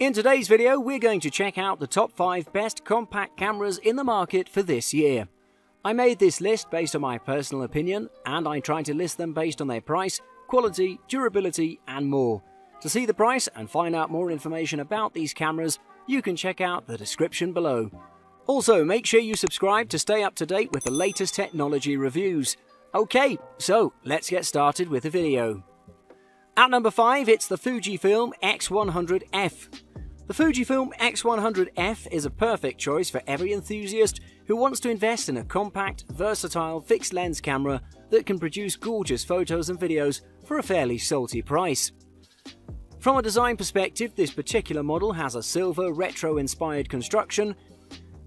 In today's video, we're going to check out the top 5 best compact cameras in the market for this year. I made this list based on my personal opinion, and I tried to list them based on their price, quality, durability, and more. To see the price and find out more information about these cameras, you can check out the description below. Also, make sure you subscribe to stay up to date with the latest technology reviews. Okay, so let's get started with the video. At number 5, it's the Fujifilm X100F. The Fujifilm X100F is a perfect choice for every enthusiast who wants to invest in a compact, versatile, fixed-lens camera that can produce gorgeous photos and videos for a fairly salty price. From a design perspective, this particular model has a silver, retro-inspired construction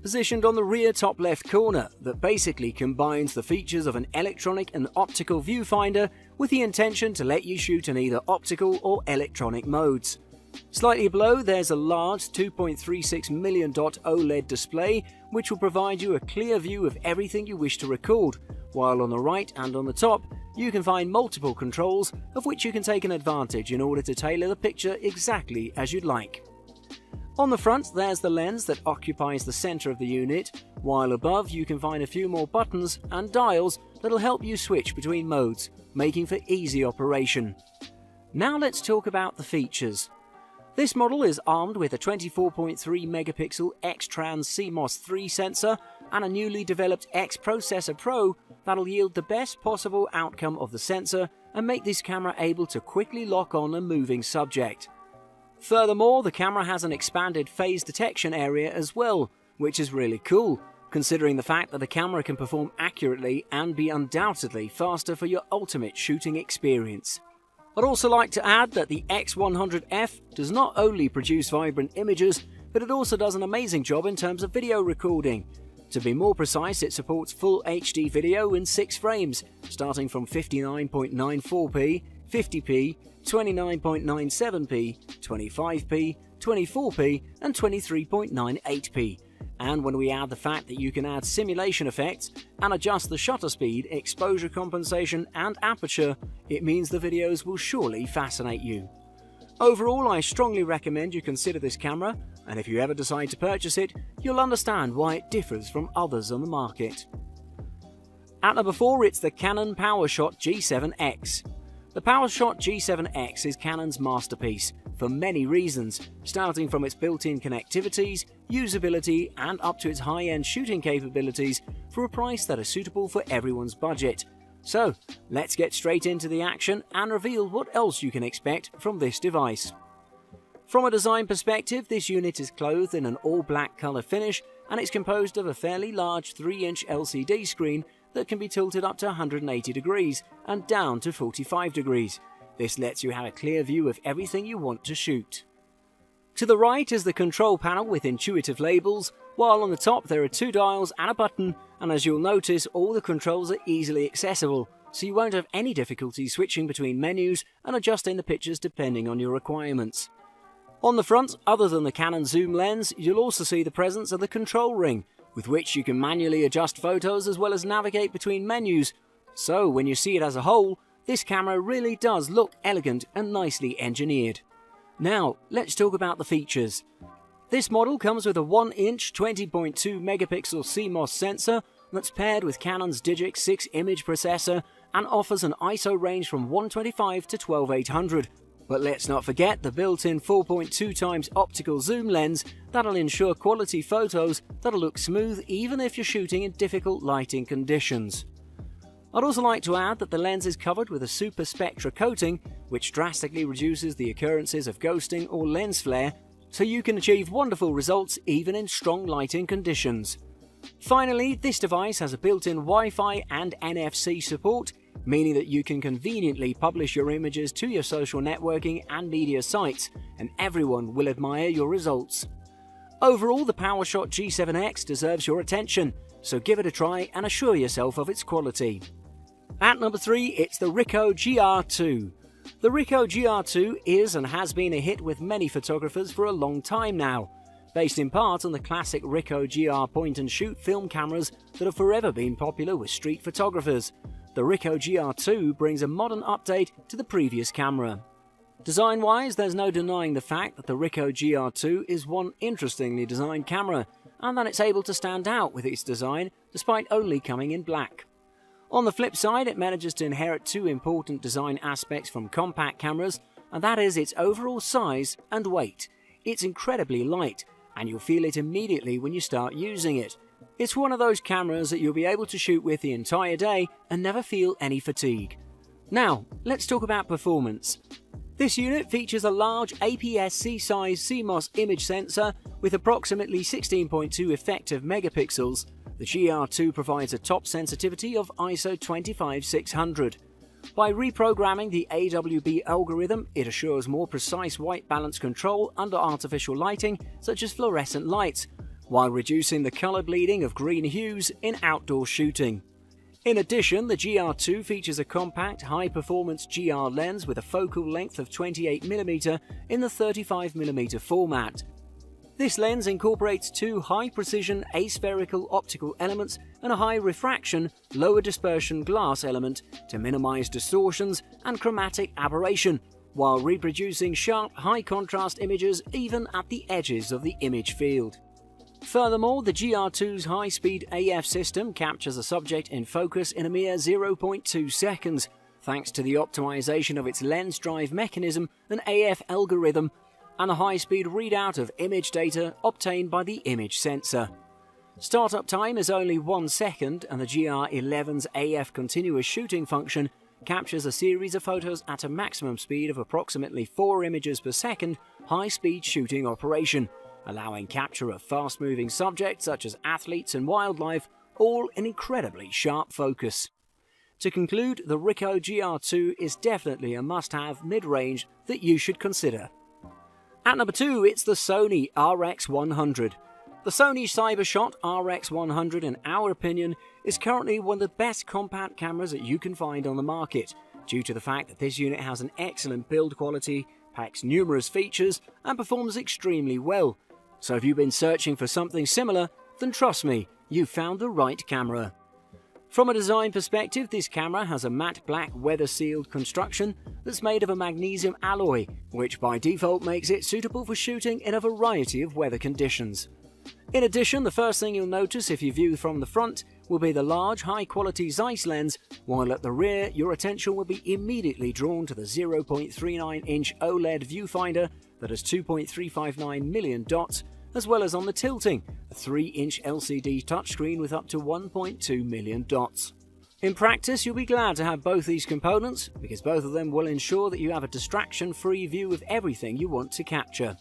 positioned on the rear top left corner that basically combines the features of an electronic and optical viewfinder with the intention to let you shoot in either optical or electronic modes. Slightly below, there's a large 2.36 million dot OLED display which will provide you a clear view of everything you wish to record, while on the right and on the top you can find multiple controls of which you can take an advantage in order to tailor the picture exactly as you'd like. On the front, there's the lens that occupies the center of the unit, while above you can find a few more buttons and dials that'll help you switch between modes, making for easy operation. Now let's talk about the features. This model is armed with a 24.3 megapixel X-Trans CMOS 3 sensor and a newly developed X Processor Pro that'll yield the best possible outcome of the sensor and make this camera able to quickly lock on a moving subject. Furthermore, the camera has an expanded phase detection area as well, which is really cool, considering the fact that the camera can perform accurately and be undoubtedly faster for your ultimate shooting experience. I'd also like to add that the X100F does not only produce vibrant images, but it also does an amazing job in terms of video recording. To be more precise, it supports full HD video in 6 frames, starting from 59.94p, 50p, 29.97p, 25p, 24p, and 23.98p. And when we add the fact that you can add simulation effects and adjust the shutter speed, exposure compensation, and aperture, it means the videos will surely fascinate you. Overall, I strongly recommend you consider this camera, and if you ever decide to purchase it, you'll understand why it differs from others on the market. At number 4, it's the Canon PowerShot G7X. The PowerShot G7X is Canon's masterpiece for many reasons, starting from its built-in connectivities, usability, and up to its high-end shooting capabilities for a price that is suitable for everyone's budget. So, let's get straight into the action and reveal what else you can expect from this device. From a design perspective, this unit is clothed in an all-black color finish, and it's composed of a fairly large 3-inch LCD screen that can be tilted up to 180 degrees and down to 45 degrees. This lets you have a clear view of everything you want to shoot. To the right is the control panel with intuitive labels, while on the top there are 2 dials and a button, and as you'll notice, all the controls are easily accessible, so you won't have any difficulty switching between menus and adjusting the pictures depending on your requirements. On the front, other than the Canon zoom lens, you'll also see the presence of the control ring, with which you can manually adjust photos as well as navigate between menus. So when you see it as a whole, this camera really does look elegant and nicely engineered. Now, let's talk about the features. This model comes with a 1-inch 20.2 megapixel CMOS sensor that's paired with Canon's Digic 6 image processor and offers an ISO range from 125 to 12800. But let's not forget the built-in 4.2 times optical zoom lens that'll ensure quality photos that'll look smooth even if you're shooting in difficult lighting conditions. I'd also like to add that the lens is covered with a super spectra coating, which drastically reduces the occurrences of ghosting or lens flare, so you can achieve wonderful results even in strong lighting conditions. Finally, this device has a built-in Wi-Fi and NFC support, meaning that you can conveniently publish your images to your social networking and media sites, and everyone will admire your results. Overall, the PowerShot G7X deserves your attention, so give it a try and assure yourself of its quality. At number 3, it's the Ricoh GR2. The Ricoh GR2 is and has been a hit with many photographers for a long time now, based in part on the classic Ricoh GR point-and-shoot film cameras that have forever been popular with street photographers. The Ricoh GR2 brings a modern update to the previous camera. Design-wise, there's no denying the fact that the Ricoh GR2 is one interestingly designed camera, and that it's able to stand out with its design despite only coming in black. On the flip side, it manages to inherit two important design aspects from compact cameras, and that is its overall size and weight. It's incredibly light, and you'll feel it immediately when you start using it. It's one of those cameras that you'll be able to shoot with the entire day and never feel any fatigue. Now, let's talk about performance. This unit features a large APS-C size CMOS image sensor with approximately 16.2 effective megapixels. The GR2 provides a top sensitivity of ISO 25600. By reprogramming the AWB algorithm, it assures more precise white balance control under artificial lighting such as fluorescent lights, while reducing the color bleeding of green hues in outdoor shooting. In addition, the GR2 features a compact, high-performance GR lens with a focal length of 28mm in the 35mm format. This lens incorporates two high-precision aspherical optical elements and a high-refraction, lower-dispersion glass element to minimize distortions and chromatic aberration, while reproducing sharp, high-contrast images even at the edges of the image field. Furthermore, the GR2's high-speed AF system captures a subject in focus in a mere 0.2 seconds, thanks to the optimization of its lens drive mechanism and AF algorithm, and a high-speed readout of image data obtained by the image sensor. Startup time is only 1 second, and the GR11's AF continuous shooting function captures a series of photos at a maximum speed of approximately 4 images per second high-speed shooting operation, allowing capture of fast-moving subjects such as athletes and wildlife, all in incredibly sharp focus. To conclude, the Ricoh GR2 is definitely a must-have mid-range that you should consider. At number 2, it's the Sony RX100. The Sony CyberShot RX100, in our opinion, is currently one of the best compact cameras that you can find on the market, due to the fact that this unit has an excellent build quality, packs numerous features, and performs extremely well. So if you've been searching for something similar, then trust me, you've found the right camera. From a design perspective, this camera has a matte black weather-sealed construction that's made of a magnesium alloy, which by default makes it suitable for shooting in a variety of weather conditions. In addition, the first thing you'll notice if you view from the front will be the large high-quality Zeiss lens, while at the rear your attention will be immediately drawn to the 0.39-inch OLED viewfinder that has 2.359 million dots, as well as on the tilting, a 3-inch LCD touchscreen with up to 1.2 million dots. In practice, you'll be glad to have both these components, because both of them will ensure that you have a distraction-free view of everything you want to capture.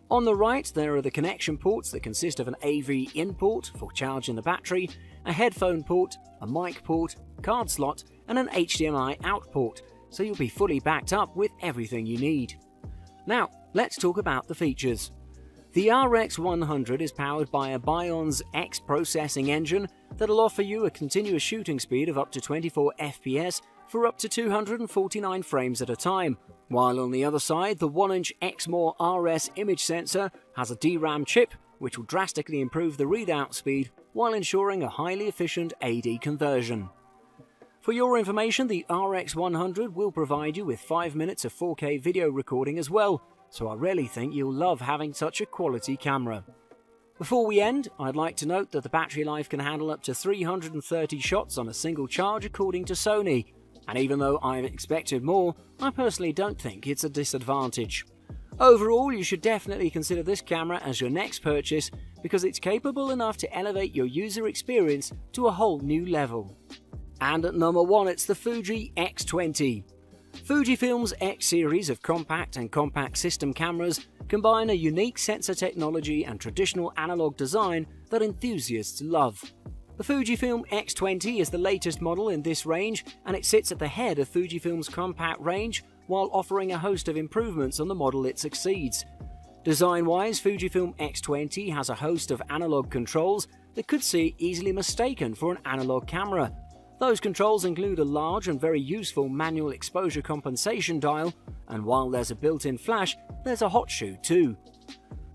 On the right, there are the connection ports that consist of an AV in port for charging the battery, a headphone port, a mic port, card slot, and an HDMI out port, so you'll be fully backed up with everything you need. Now, let's talk about the features. The RX100 is powered by a Bionz X processing engine that'll offer you a continuous shooting speed of up to 24 FPS for up to 249 frames at a time, while on the other side, the 1-inch Exmor RS image sensor has a DRAM chip which will drastically improve the readout speed while ensuring a highly efficient AD conversion. For your information, the RX100 will provide you with 5 minutes of 4K video recording as well, so I really think you'll love having such a quality camera. Before we end, I'd like to note that the battery life can handle up to 330 shots on a single charge according to Sony, and even though I've expected more, I personally don't think it's a disadvantage. Overall, you should definitely consider this camera as your next purchase because it's capable enough to elevate your user experience to a whole new level. And at number 1, it's the Fuji X20. Fujifilm's X series of compact and compact system cameras combine a unique sensor technology and traditional analog design that enthusiasts love. The Fujifilm X20 is the latest model in this range, and it sits at the head of Fujifilm's compact range while offering a host of improvements on the model it succeeds. Design-wise, Fujifilm X20 has a host of analog controls that could be easily mistaken for an analog camera. Those controls include a large and very useful manual exposure compensation dial, and while there's a built-in flash, there's a hot shoe too.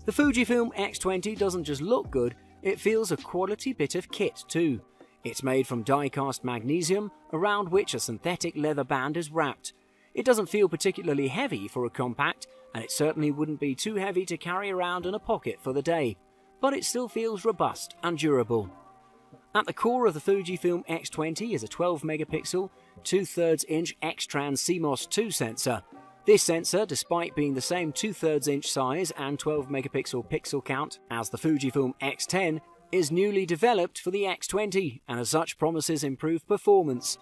The Fujifilm X20 doesn't just look good, it feels a quality bit of kit too. It's made from die-cast magnesium, around which a synthetic leather band is wrapped. It doesn't feel particularly heavy for a compact, and it certainly wouldn't be too heavy to carry around in a pocket for the day, but it still feels robust and durable. At the core of the Fujifilm X20 is a 12 megapixel, 2/3 inch X-Trans CMOS 2 sensor. This sensor, despite being the same 2/3 inch size and 12 megapixel pixel count as the Fujifilm X10, is newly developed for the X20 and as such promises improved performance.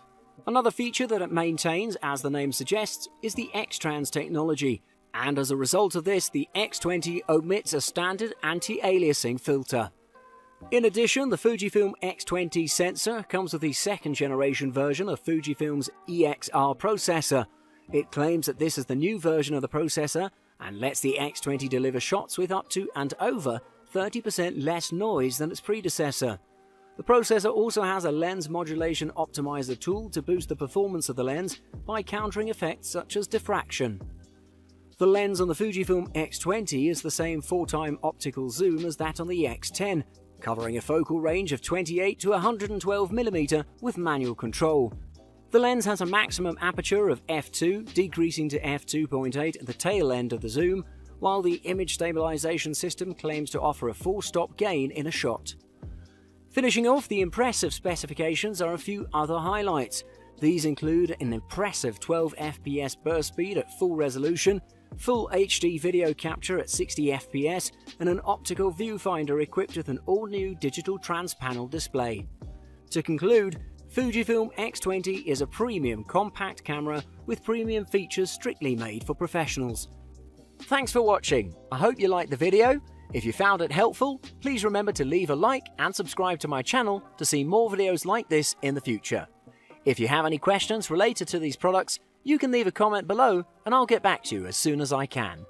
Another feature that it maintains, as the name suggests, is the X-Trans technology, and as a result of this, the X20 omits a standard anti-aliasing filter. In addition, the Fujifilm X20 sensor comes with the second generation version of Fujifilm's EXR processor. It claims that this is the new version of the processor and lets the X20 deliver shots with up to and over 30% less noise than its predecessor. The processor also has a lens modulation optimizer tool to boost the performance of the lens by countering effects such as diffraction. The lens on the Fujifilm X20 is the same 4x optical zoom as that on the X10, covering a focal range of 28 to 112mm with manual control. The lens has a maximum aperture of f2, decreasing to f2.8 at the tail end of the zoom, while the image stabilization system claims to offer a full stop gain in a shot. Finishing off the impressive specifications are a few other highlights. These include an impressive 12 FPS burst speed at full resolution, full HD video capture at 60 FPS, and an optical viewfinder equipped with an all-new digital trans-panel display. To conclude, Fujifilm X20 is a premium compact camera with premium features strictly made for professionals. Thanks for watching. I hope you liked the video. If you found it helpful, please remember to leave a like and subscribe to my channel to see more videos like this in the future. If you have any questions related to these products, you can leave a comment below and I'll get back to you as soon as I can.